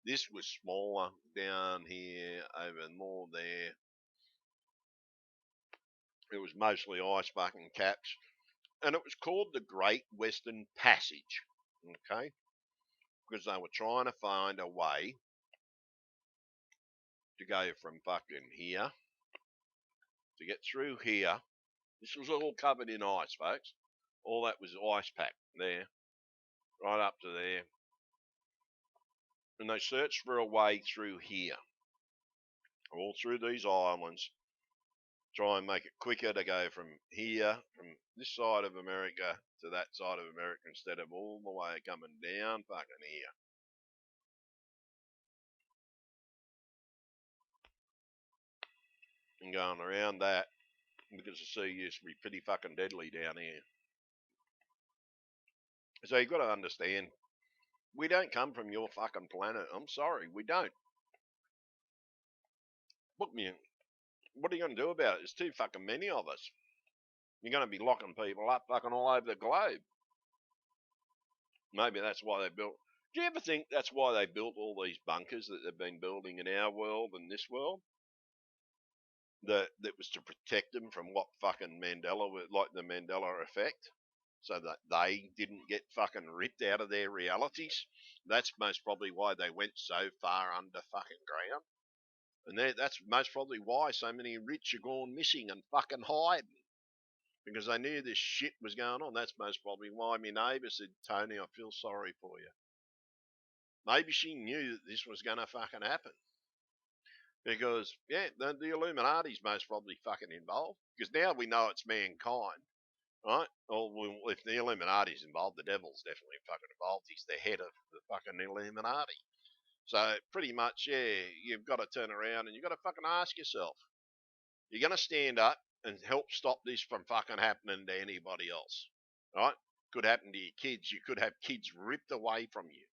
This was smaller down here, over more there. It was mostly ice fucking caps. And it was called the Great Western Passage. Okay? Because they were trying to find a way to go from fucking here to get through here. This was all covered in ice, folks. All that was ice pack there, right up to there. And they searched for a way through here, all through these islands, try and make it quicker to go from here, from this side of America to that side of America instead of all the way coming down fucking here. And going around that because the sea used to be pretty fucking deadly down here. So you've got to understand, we don't come from your fucking planet. I'm sorry, we don't. Look, man, what are you going to do about it? There's too fucking many of us. You're going to be locking people up fucking all over the globe. Maybe that's why they built. Do you ever think that's why they built all these bunkers that they've been building in our world and this world? That was to protect them from what fucking Mandela, like the Mandela effect, so that they didn't get fucking ripped out of their realities. That's most probably why they went so far under fucking ground. And that's most probably why so many rich are gone missing and fucking hiding. Because they knew this shit was going on. That's most probably why my neighbour said, Tony, I feel sorry for you. Maybe she knew that this was going to fucking happen. Because, yeah, the Illuminati's most probably fucking involved. Because now we know it's mankind, right? Or if the Illuminati's involved, the devil's definitely fucking involved. He's the head of the fucking Illuminati. So pretty much, yeah, you've got to turn around and you've got to fucking ask yourself, you're going to stand up and help stop this from fucking happening to anybody else, right? Could happen to your kids. You could have kids ripped away from you.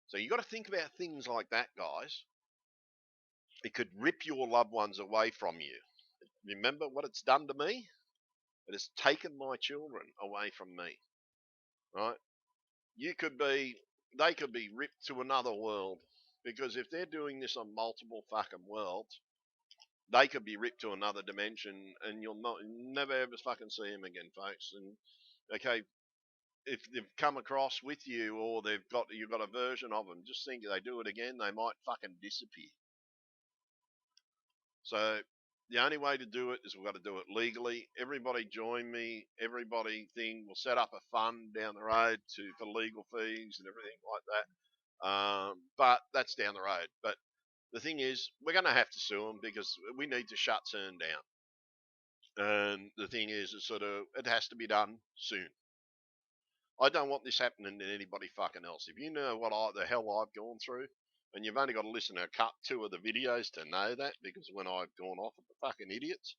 So you got to think about things like that, guys. It could rip your loved ones away from you. Remember what it's done to me? It has taken my children away from me, right? You could be, they could be ripped to another world because if they're doing this on multiple fucking worlds, they could be ripped to another dimension and you'll never ever fucking see them again, folks. And okay, if they've come across with you or you've got a version of them, just think if they do it again, they might fucking disappear. So the only way to do it is we've got to do it legally. Everybody join me. Everybody thing. We'll set up a fund down the road for legal fees and everything like that. But that's down the road. But the thing is, we're going to have to sue them because we need to shut CERN down. And the thing is, it has to be done soon. I don't want this happening to anybody fucking else. If you know the hell I've gone through, and you've only got to listen to a cut two of the videos to know that, because when I've gone off at the fucking idiots,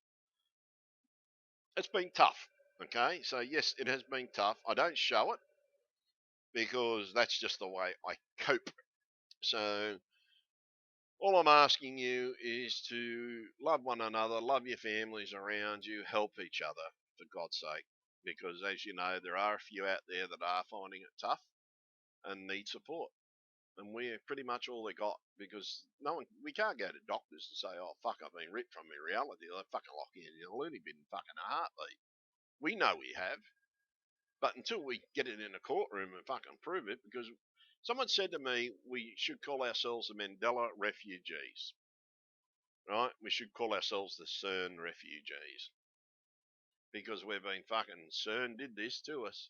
it's been tough. Okay, so yes, it has been tough. I don't show it because that's just the way I cope. So all I'm asking you is to love one another, love your families around you, help each other, for God's sake. Because as you know, there are a few out there that are finding it tough and need support. And we're pretty much all they got, because we can't go to doctors to say, oh, fuck, I've been ripped from my reality. They'll fucking lock you in a loony bin fucking a heartbeat. We know we have. But until we get it in a courtroom and fucking prove it, because someone said to me, we should call ourselves the Mandela refugees, right? We should call ourselves the CERN refugees, because we've been fucking CERN did this to us,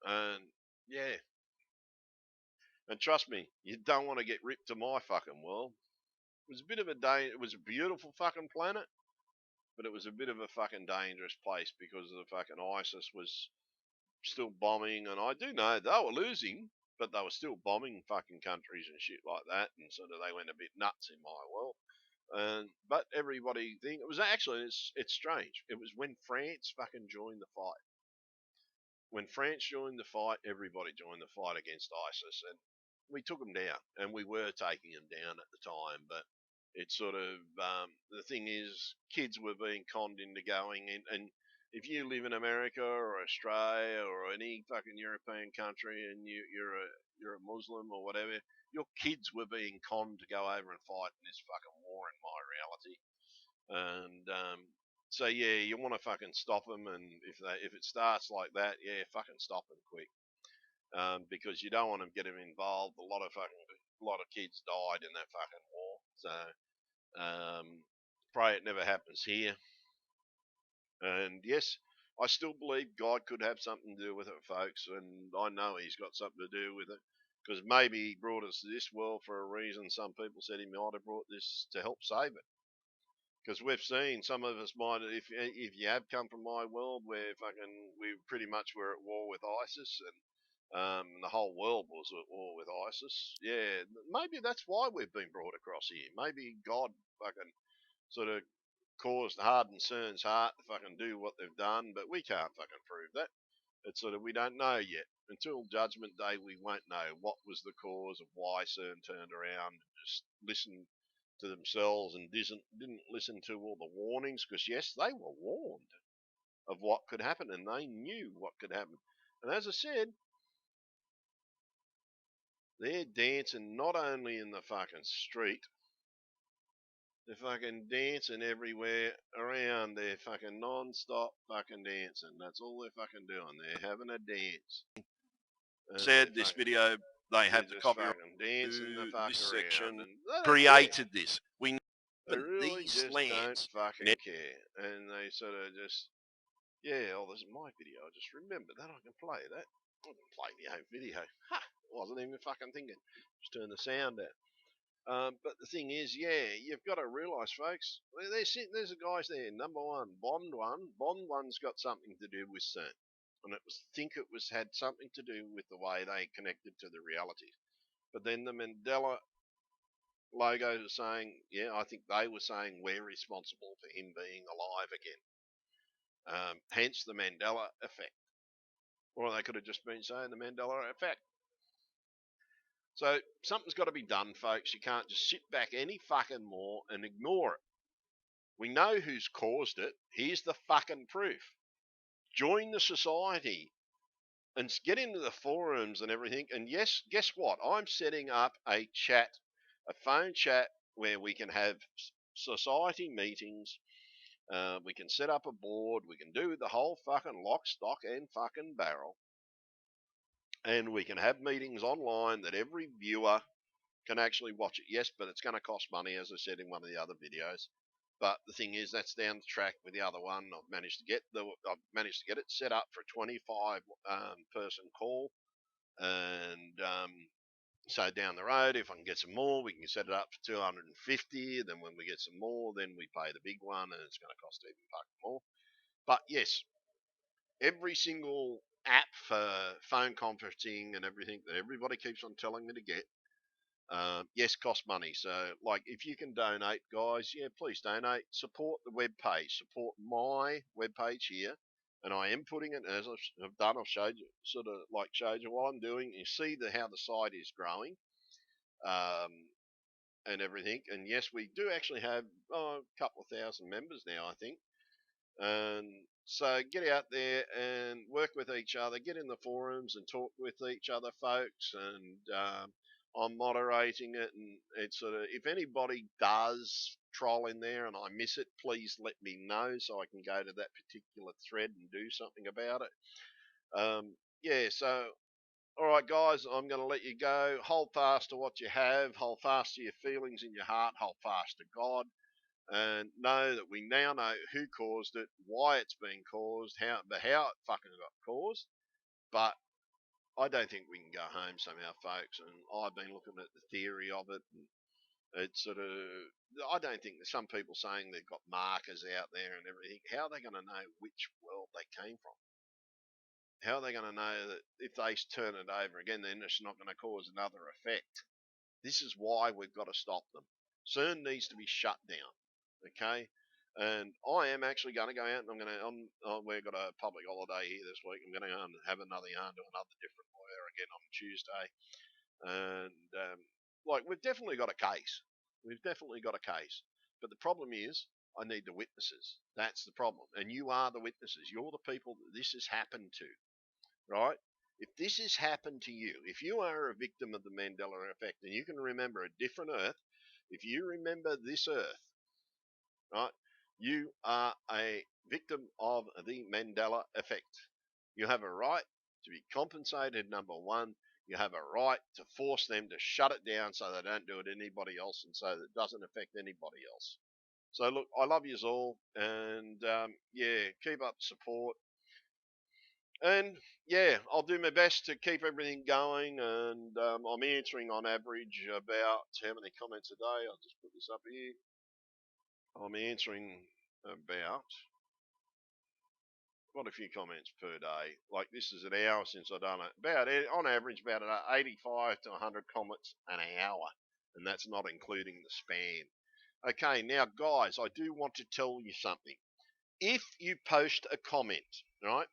and yeah, and trust me, you don't want to get ripped to my fucking world. It was a bit of a day. It was a beautiful fucking planet, but it was a bit of a fucking dangerous place because of the fucking ISIS was still bombing, and I do know they were losing, but they were still bombing fucking countries and shit like that, and sort of they went a bit nuts in my world. And but everybody think it was actually it's strange. It was when France fucking joined the fight. When France joined the fight, everybody joined the fight against ISIS, and we took them down, and we were taking them down at the time. But it's sort of the thing is, kids were being conned into going in, and if you live in America or Australia or any fucking European country, and you're a Muslim or whatever, your kids were being conned to go over and fight in this fucking war. In my reality, and so yeah, you want to fucking stop them, and if it starts like that, yeah, fucking stop them quick, because you don't want to get them involved. A lot of kids died in that fucking war, so pray it never happens here. And yes, I still believe God could have something to do with it, folks, and I know He's got something to do with it. Because maybe He brought us to this world for a reason. Some people said He might have brought this to help save it, because we've seen some of us might, if you have come from my world where fucking we pretty much were at war with ISIS, and the whole world was at war with ISIS. Yeah, maybe that's why we've been brought across here. Maybe God fucking sort of caused hardened CERN's heart to fucking do what they've done, but we can't fucking prove that. It's sort of, we don't know yet. Until Judgment Day, we won't know what was the cause of why CERN turned around and just listened to themselves and didn't listen to all the warnings, because yes, they were warned of what could happen, and they knew what could happen. And as I said, they're dancing not only in the fucking street, they're fucking dancing everywhere around. They're fucking non-stop fucking dancing. That's all they're fucking doing. They're having a dance. And
said this video, they
they're
have the
just
copyright
fucking dancing the
to
fuck
this
around,
section,
and they don't care.
created this. We know
They really
these
just don't
lands.
fucking care. And they sort of just, yeah, oh, this is my video. I just remembered that. I can play that. I can play my own video. Ha! Wasn't even fucking thinking. Just turn the sound out. But the thing is, yeah, you've got to realise, folks, there's a guys there. Number one, Bond one's got something to do with CERN, and it was had something to do with the way they connected to the reality. But then the Mandela logos are saying, yeah, I think they were saying we're responsible for him being alive again. Hence the Mandela effect. Or they could have just been saying the Mandela effect. So something's got to be done, folks. You can't just sit back any fucking more and ignore it. We know who's caused it. Here's the fucking proof. Join the society and get into the forums and everything. And yes, guess what? I'm setting up a chat, a phone chat where we can have society meetings. We can set up a board. We can do the whole fucking lock, stock, and fucking barrel. And we can have meetings online that every viewer can actually watch it. Yes, but it's going to cost money, as I said in one of the other videos. But the thing is, that's down the track with the other one. I've managed to get it set up for a 25 person call, and so down the road, if I can get some more, we can set it up for 250. Then when we get some more, then we pay the big one, and it's going to cost even fucking more. But yes, every single app for phone conferencing and everything that everybody keeps on telling me to get, yes, cost money. So, like, if you can donate, guys, yeah, please donate. Support the web page. Support my web page here. and I am putting it as I've done. I've showed you, showed you what I'm doing. You see how the site is growing, um, and everything. And yes, we do actually have a couple of thousand members now, I think. And so get out there and work with each other, get in the forums and talk with each other, folks. And I'm moderating it, and it's sort of, if anybody does troll in there and I miss it, please let me know so I can go to that particular thread and do something about it. Yeah, so all right, guys, I'm going to let you go. Hold fast to what you have. Hold fast to your feelings in your heart. Hold fast to God, and know that we now know who caused it, why it's been caused, how it fucking got caused. But I don't think we can go home somehow, folks. And I've been looking at the theory of it. And it's sort of, I don't think there's some people saying they've got markers out there and everything. How are they going to know which world they came from? How are they going to know that if they turn it over again, then it's not going to cause another effect? This is why we've got to stop them. CERN needs to be shut down. Okay. And I am actually going to go out and we've got a public holiday here this week. I'm going to go and have another yarn to another different lawyer again on Tuesday. And we've definitely got a case. We've definitely got a case. But the problem is, I need the witnesses. That's the problem. And you are the witnesses. You're the people that this has happened to, right? If this has happened to you, if you are a victim of the Mandela effect and you can remember a different Earth, if you remember this Earth, right, you are a victim of the Mandela effect. You have a right to be compensated, number one. You have a right to force them to shut it down so they don't do it to anybody else and so that it doesn't affect anybody else. So, look, I love you all, and yeah, keep up support. And yeah, I'll do my best to keep everything going. And I'm answering on average about how many comments a day. I'll just put this up here. I'm answering about quite a few comments per day. Like this is an hour since I've done it. About on average about 85 to 100 comments an hour, and that's not including the spam. Okay, now guys, I do want to tell you something. If you post a comment, right?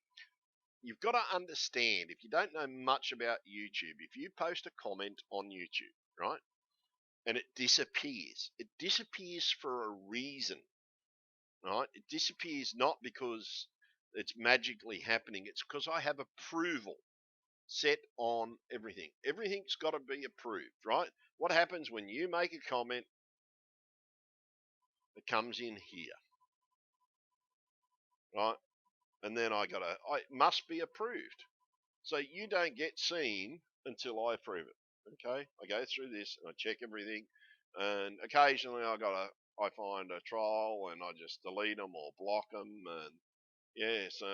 You've got to understand, if you don't know much about YouTube, if you post a comment on YouTube, right, and it disappears for a reason, right? It disappears not because it's magically happening, it's because I have approval set on everything. Everything's got to be approved, right? What happens when you make a comment that comes in here, right? And then I must be approved. So you don't get seen until I approve it. Okay, I go through this and I check everything, and occasionally I find a trial and I just delete them or block them, and yeah, so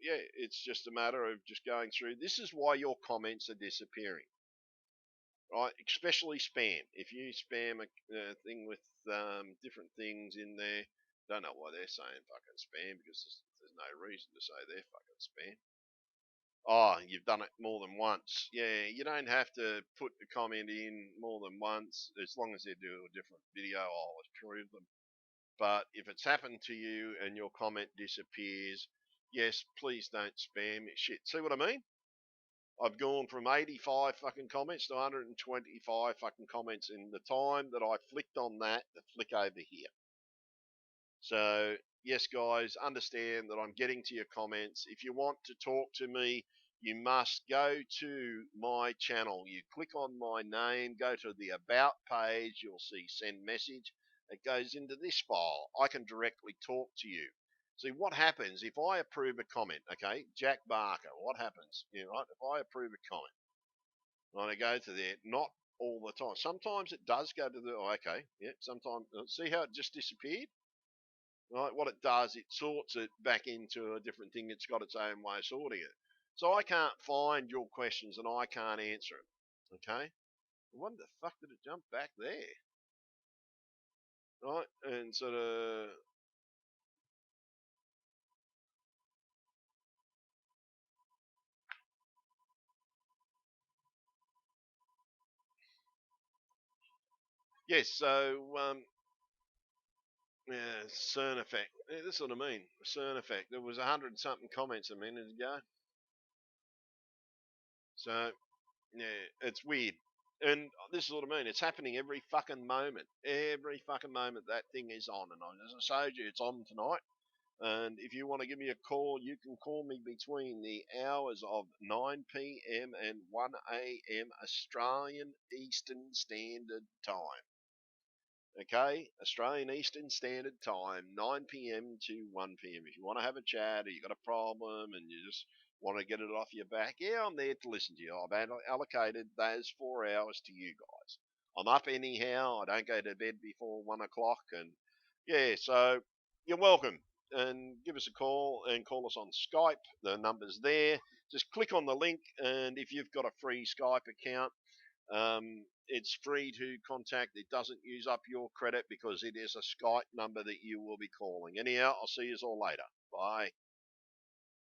yeah, it's just a matter of just going through. This is why your comments are disappearing, right? Especially spam. If you spam a thing with different things in there, don't know why they're saying fucking spam because there's no reason to say they're fucking spam. Oh, you've done it more than once. Yeah, you don't have to put the comment in more than once. As long as they do a different video, I'll approve them. But if it's happened to you and your comment disappears, yes, please don't spam it. Shit. See what I mean? I've gone from 85 fucking comments to 125 fucking comments in the time that I flicked on that to flick over here. So, yes, guys, understand that I'm getting to your comments. If you want to talk to me, you must go to my channel. You click on my name, go to the About page, you'll see Send Message. It goes into this file. I can directly talk to you. See, what happens if I approve a comment, okay? Jack Barker, what happens? You know, right? If I approve a comment, and I go to there, not all the time. Sometimes it does go to the, oh, okay, yeah, sometimes, see how it just disappeared? Right, what it does, it sorts it back into a different thing. It's got its own way of sorting it. So I can't find your questions and I can't answer them. Okay? What the fuck did it jump back there? Right? And sort of, yes, so, Yeah, CERN effect. Yeah, this is what I mean. CERN effect. There was 100 and something comments a minute ago. So, yeah, it's weird. And this is what I mean. It's happening every fucking moment. Every fucking moment that thing is on. And as I told you, it's on tonight. And if you want to give me a call, you can call me between the hours of 9 p.m. and 1 a.m. Australian Eastern Standard Time. Okay, Australian Eastern Standard Time, 9 p.m. to 1 p.m. If you want to have a chat or you got a problem and you just want to get it off your back, yeah, I'm there to listen to you. I've allocated those 4 hours to you guys. I'm up anyhow. I don't go to bed before 1 o'clock, and yeah, so you're welcome. And give us a call and call us on Skype. The number's there. Just click on the link, and if you've got a free Skype account, it's free to contact. It doesn't use up your credit because it is a Skype number that you will be calling. Anyhow, I'll see you all later. Bye.